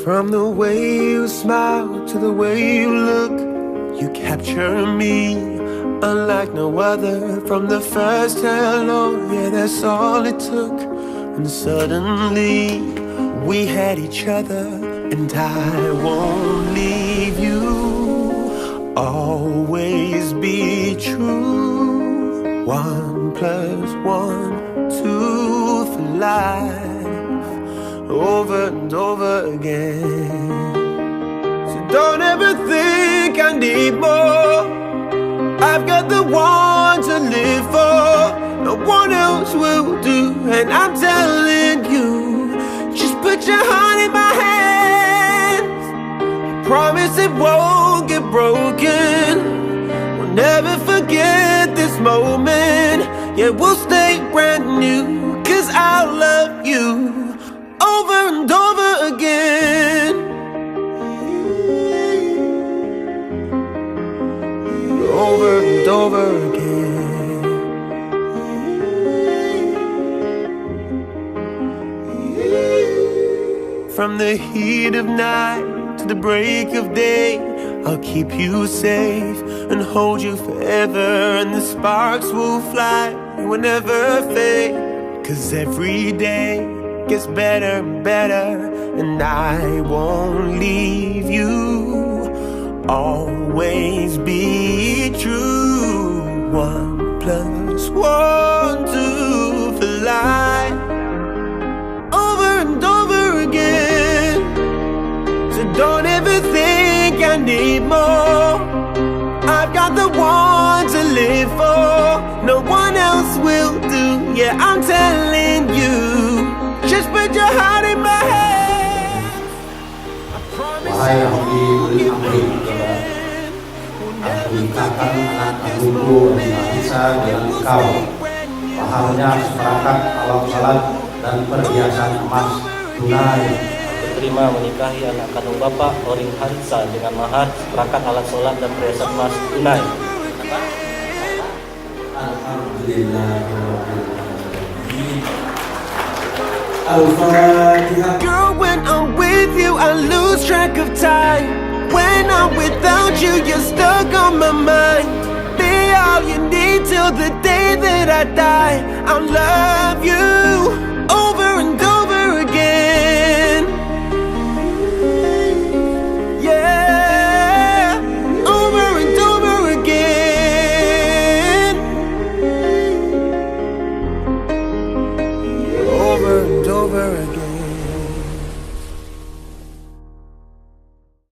From the way you smile to the way you look, you capture me unlike no other. From the first hello, yeah, that's all it took. And suddenly we had each other, and I won't leave you. Always be true. 1 + 1, 2 for life. Over and over again. So don't ever think I need more. I've got the one to live for. No one else will do. And I'm telling you, just put your heart in my hands. I promise it won't get broken. We'll never forget this moment. Yeah, we'll stay brand new, 'cause I'll love you over and over again. Over and over again. From the heat of night to the break of day, I'll keep you safe and hold you forever. And the sparks will fly, will never fade. 'Cause every day gets better and better, and I won't leave you. Always be true. 1 + 1, 2 for life. Over and over again. So don't ever think I need more. I've got the one to live for. No one else will do. Yeah, I'm telling you, just put your heart in my hand. Wahai Rabbi beri amri kepada aku nikahkan anak kandungku Nafisa dengan engkau. Maharnya seperangkat alat salat dan perhiasan emas tunai. Aku terima menikahi anak kandung Bapak Oring Hansa dengan mahar seperangkat alat salat dan perhiasan emas tunai. Al-Fatihah. Girl, when I'm with you, I lose track of time. When I'm without you, you're stuck on my mind. Be all you need till the day that I die. I'll love you over and over again. Yeah, over and over again. Over and over again.